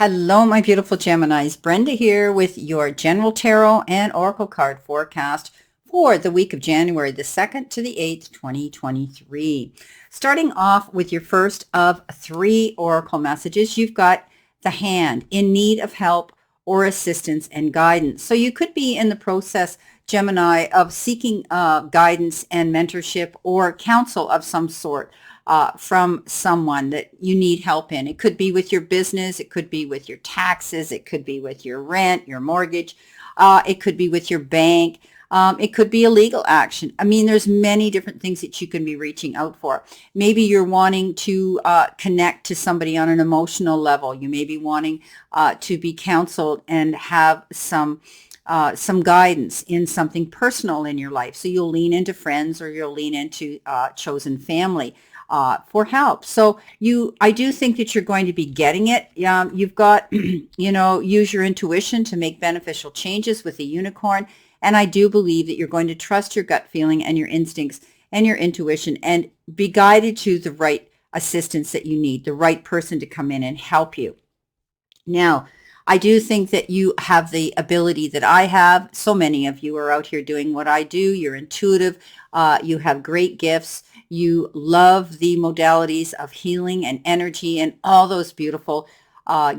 Hello, my beautiful Geminis. Brenda here with your General Tarot and Oracle card forecast for the week of January the 2nd to the 8th, 2023. Starting off with your first of three Oracle messages, you've got the Hand, in need of help or assistance and guidance. So you could be in the process, Gemini, of seeking guidance and mentorship or counsel of some sort from someone that you need help in. It could be with your business. It could be with your taxes. It could be with your rent, your mortgage. It could be with your bank. It could be a legal action. I mean, there's many different things that you can be reaching out for. Maybe you're wanting to connect to somebody on an emotional level. You may be wanting to be counseled and have some guidance in something personal in your life. So you'll lean into friends or you'll lean into chosen family for help. So I do think that you're going to be getting it. You've got, use your intuition to make beneficial changes with the unicorn. And I do believe that you're going to trust your gut feeling and your instincts and your intuition and be guided to the right assistance that you need, the right person to come in and help you. Now, I do think that you have the ability that I have. So many of you are out here doing what I do. You're intuitive. You have great gifts. You love the modalities of healing and energy and all those beautiful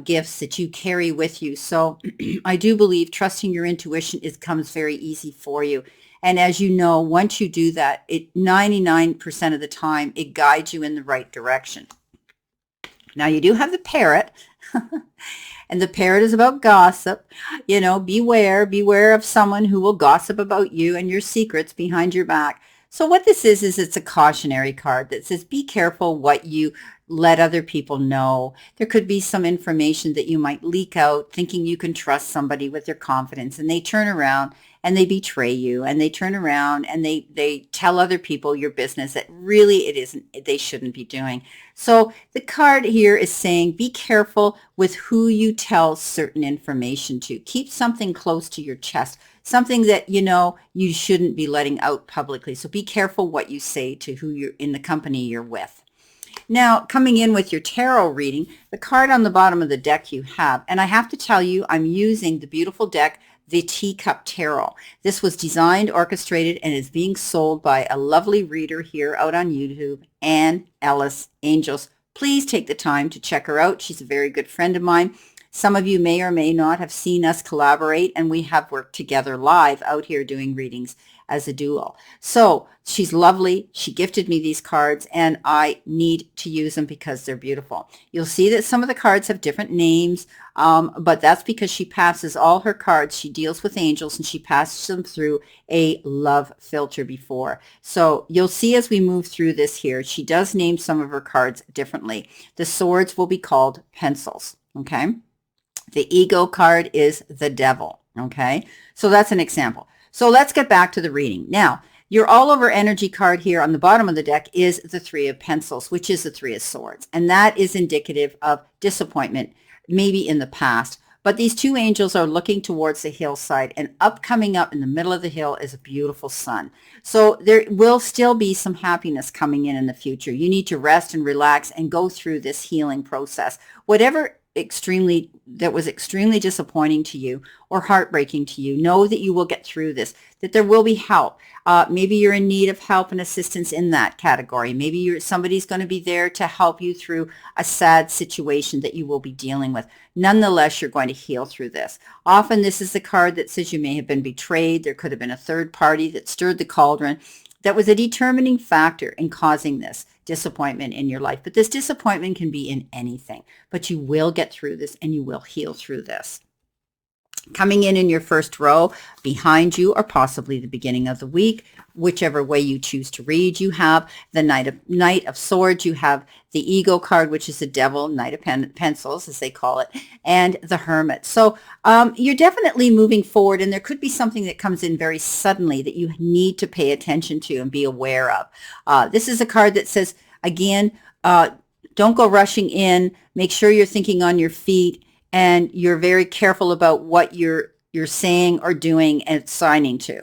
gifts that you carry with you. So I do believe trusting your intuition comes very easy for you. And as you know, once you do that, 99% of the time, it guides you in the right direction. Now you do have the Parrot. And the Parrot is about gossip. Beware of someone who will gossip about you and your secrets behind your back. So what this is it's a cautionary card that says, be careful what you let other people know. There could be some information that you might leak out thinking you can trust somebody with their confidence, and they turn around and they betray you, and they turn around and they tell other people your business that really they shouldn't be doing. So the card here is saying, be careful with who you tell certain information to. Keep something close to your chest, something that you shouldn't be letting out publicly. So be careful what you say to who you're in, the company you're with. Now, coming in with your tarot reading, the card on the bottom of the deck you have, and I have to tell you, I'm using the beautiful deck, the Teacup Tarot. This was designed, orchestrated, and is being sold by a lovely reader here out on YouTube, Anne Ellis Angels. Please take the time to check her out. She's a very good friend of mine. Some of you may or may not have seen us collaborate, and we have worked together live out here doing readings as a duo. So she's lovely. She gifted me these cards, and I need to use them because they're beautiful. You'll see that some of the cards have different names, but that's because she passes all her cards. She deals with angels, and she passes them through a love filter before. So you'll see as we move through this here, she does name some of her cards differently. The swords will be called pencils, okay? The ego card is the devil, okay? So that's an example. So let's get back to the reading. Now, your all-over energy card here on the bottom of the deck is the Three of Pencils, which is the Three of Swords. And that is indicative of disappointment, maybe in the past. But these two angels are looking towards the hillside, and coming up in the middle of the hill is a beautiful sun. So there will still be some happiness coming in the future. You need to rest and relax and go through this healing process. Whatever that was extremely disappointing to you or heartbreaking to you, know that you will get through this, that there will be help. Maybe you're in need of help and assistance in that category. Maybe somebody's going to be there to help you through a sad situation that you will be dealing with. Nonetheless, you're going to heal through this. Often this is the card that says you may have been betrayed. There could have been a third party that stirred the cauldron that was a determining factor in causing this disappointment in your life. But this disappointment can be in anything, but you will get through this and you will heal through this. Coming in your first row behind you, or possibly the beginning of the week, whichever way you choose to read, you have the Knight of Swords. You have the Ego card, which is the devil, Knight of Pencils, as they call it, and the Hermit. So you're definitely moving forward, and there could be something that comes in very suddenly that you need to pay attention to and be aware of. This is a card that says, again, don't go rushing in. Make sure you're thinking on your feet, and you're very careful about what you're saying or doing and signing to.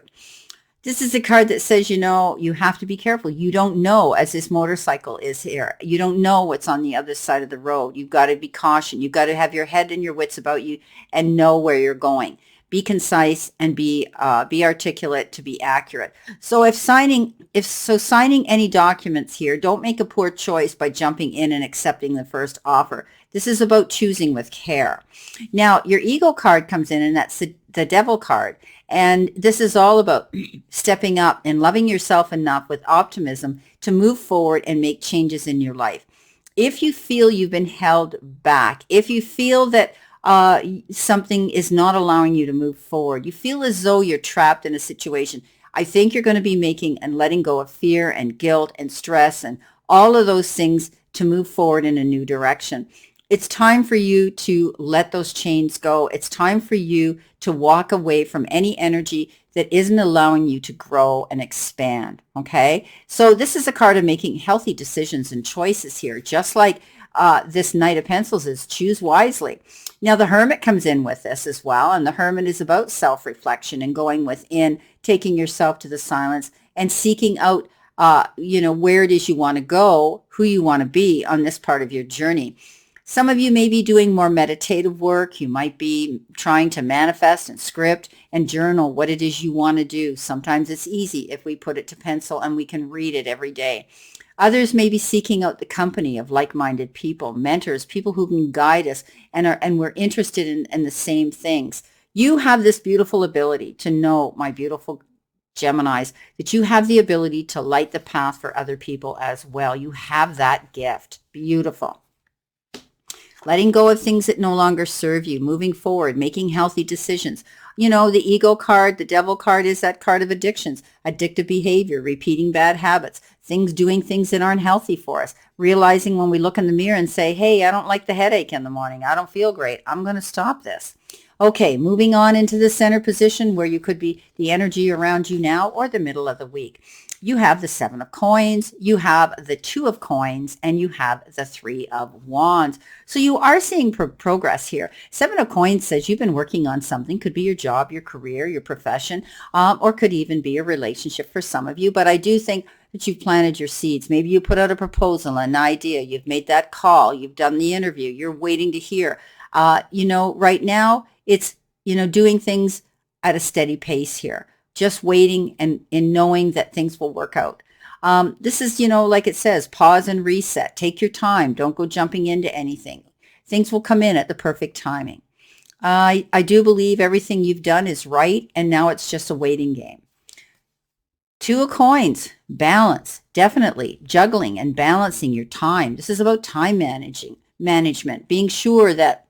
This is a card that says, you have to be careful. You don't know, as this motorcycle is here, you don't know what's on the other side of the road. You've got to be cautious. You've got to have your head and your wits about you and know where you're going. Be concise and be articulate to be accurate. So signing any documents here, don't make a poor choice by jumping in and accepting the first offer. This is about choosing with care. Now, your ego card comes in, and that's the devil card. And this is all about stepping up and loving yourself enough with optimism to move forward and make changes in your life. If you feel you've been held back, if you feel that something is not allowing you to move forward, you feel as though you're trapped in a situation, I think you're going to be making and letting go of fear and guilt and stress and all of those things to move forward in a new direction. It's time for you to let those chains go. It's time for you to walk away from any energy that isn't allowing you to grow and expand, okay? So this is a card of making healthy decisions and choices here, just like this Knight of Pentacles is. Choose wisely. Now, the Hermit comes in with this as well, and the Hermit is about self-reflection and going within, taking yourself to the silence and seeking out, where it is you want to go, who you want to be on this part of your journey. Some of you may be doing more meditative work. You might be trying to manifest and script and journal what it is you want to do. Sometimes it's easy if we put it to pencil and we can read it every day. Others may be seeking out the company of like-minded people, mentors, people who can guide us and we're interested in the same things. You have this beautiful ability to know, my beautiful Geminis, that you have the ability to light the path for other people as well. You have that gift. Beautiful. Letting go of things that no longer serve you, moving forward, making healthy decisions. The ego card, the devil card is that card of addictions, addictive behavior, repeating bad habits, doing things that aren't healthy for us, realizing when we look in the mirror and say, hey, I don't like the headache in the morning. I don't feel great. I'm going to stop this. Okay, moving on into the center position where you could be the energy around you now or the middle of the week. You have the 7 of Coins, you have the 2 of Coins, and you have the 3 of Wands. So you are seeing progress here. 7 of Coins says you've been working on something. Could be your job, your career, your profession, or could even be a relationship for some of you. But I do think that you've planted your seeds. Maybe you put out a proposal, an idea. You've made that call. You've done the interview. You're waiting to hear. Right now it's, doing things at a steady pace here. Just waiting and knowing that things will work out. This is, like it says, pause and reset. Take your time. Don't go jumping into anything. Things will come in at the perfect timing. I do believe everything you've done is right, and now it's just a waiting game. 2 of Coins, balance, definitely juggling and balancing your time. This is about time management, being sure that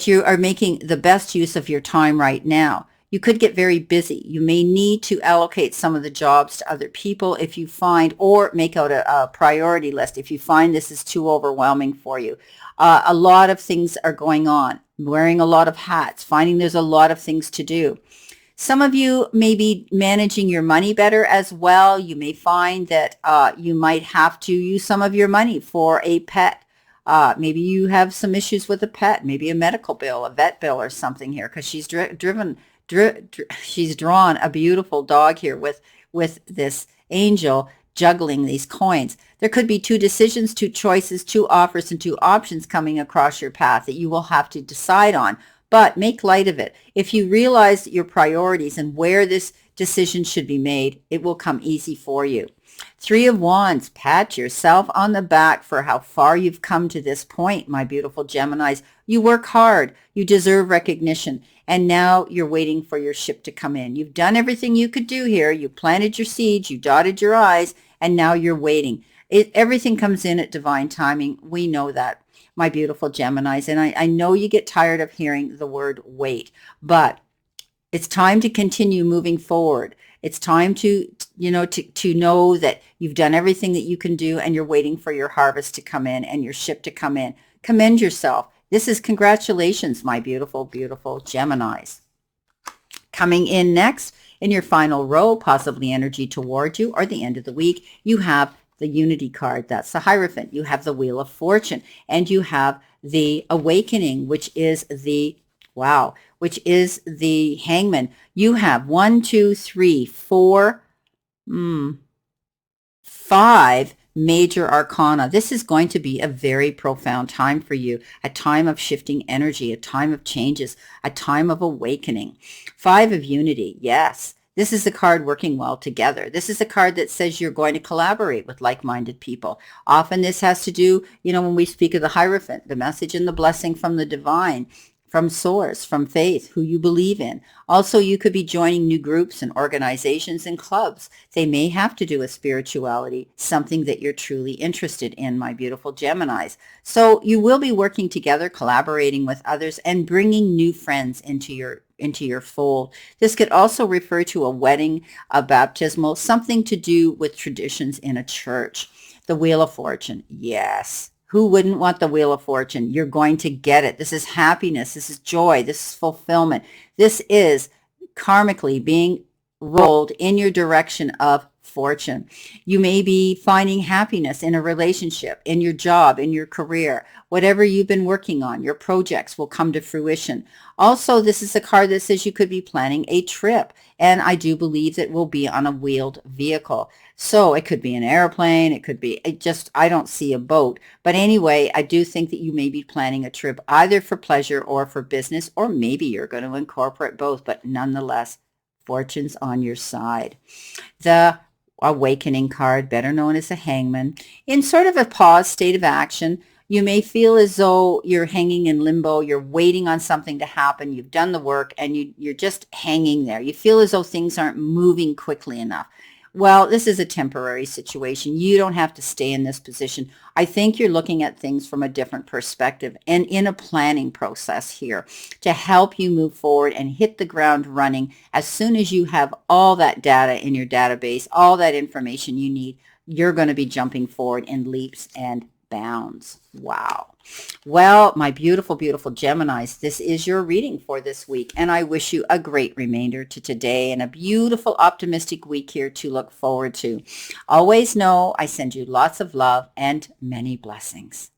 you are making the best use of your time right now. You could get very busy. You may need to allocate some of the jobs to other people if you find, or make out a priority list if you find this is too overwhelming for you. A lot of things are going on, wearing a lot of hats, finding there's a lot of things to do. Some of you may be managing your money better as well. You may find that you might have to use some of your money for a pet. Maybe you have some issues with a pet, maybe a medical bill, a vet bill or something here, because she's she's drawn a beautiful dog here with this angel juggling these coins. There could be 2 decisions, 2 choices, 2 offers, and 2 options coming across your path that you will have to decide on. But make light of it. If you realize your priorities and where this decision should be made, it will come easy for you. 3 of Wands, pat yourself on the back for how far you've come to this point, my beautiful Geminis. You work hard. You deserve recognition. And now you're waiting for your ship to come in. You've done everything you could do here. You planted your seeds. You dotted your I's. And now you're waiting. Everything comes in at divine timing. We know that, my beautiful Geminis. And I know you get tired of hearing the word wait. But it's time to continue moving forward. It's time to know that you've done everything that you can do and you're waiting for your harvest to come in and your ship to come in. Commend yourself. This is congratulations, my beautiful, beautiful Geminis. Coming in next in your final row, possibly energy toward you or the end of the week, you have the Unity card. That's the Hierophant. You have the Wheel of Fortune, and you have the Awakening, which is the, wow, which is the Hangman. You have 1, 2, 3, 4, 5 major arcana. This is going to be a very profound time for you, a time of shifting energy, a time of changes, a time of awakening. 5 of unity. Yes. This is the card working well together. This is a card that says you're going to collaborate with like-minded people. Often this has to do, when we speak of the Hierophant, the message and the blessing from the divine, from source, from faith, who you believe in. Also, you could be joining new groups and organizations and clubs. They may have to do with spirituality, something that you're truly interested in, my beautiful Geminis. So you will be working together, collaborating with others, and bringing new friends into your fold. This could also refer to a wedding, a baptismal, something to do with traditions in a church. The Wheel of Fortune. Yes. Who wouldn't want the Wheel of Fortune? You're going to get it. This is happiness. This is joy. This is fulfillment. This is karmically being rolled in your direction of fortune. You may be finding happiness in a relationship, in your job, in your career. Whatever you've been working on, your projects will come to fruition. Also, this is a card that says you could be planning a trip, and I do believe that will be on a wheeled vehicle. So it could be an airplane, it could be I don't see a boat. But anyway, I do think that you may be planning a trip either for pleasure or for business, or maybe you're going to incorporate both, but nonetheless, fortune's on your side. The Awakening card, better known as the Hangman, in sort of a pause state of action. You may feel as though you're hanging in limbo. You're waiting on something to happen. You've done the work and you're just hanging there. You feel as though things aren't moving quickly enough. Well, this is a temporary situation. You don't have to stay in this position. I think you're looking at things from a different perspective and in a planning process here to help you move forward and hit the ground running as soon as you have all that data in your database, all that information you need. You're going to be jumping forward in leaps and bounds. Wow. Well, my beautiful, beautiful Geminis, this is your reading for this week, and I wish you a great remainder to today and a beautiful, optimistic week here to look forward to. Always know I send you lots of love and many blessings.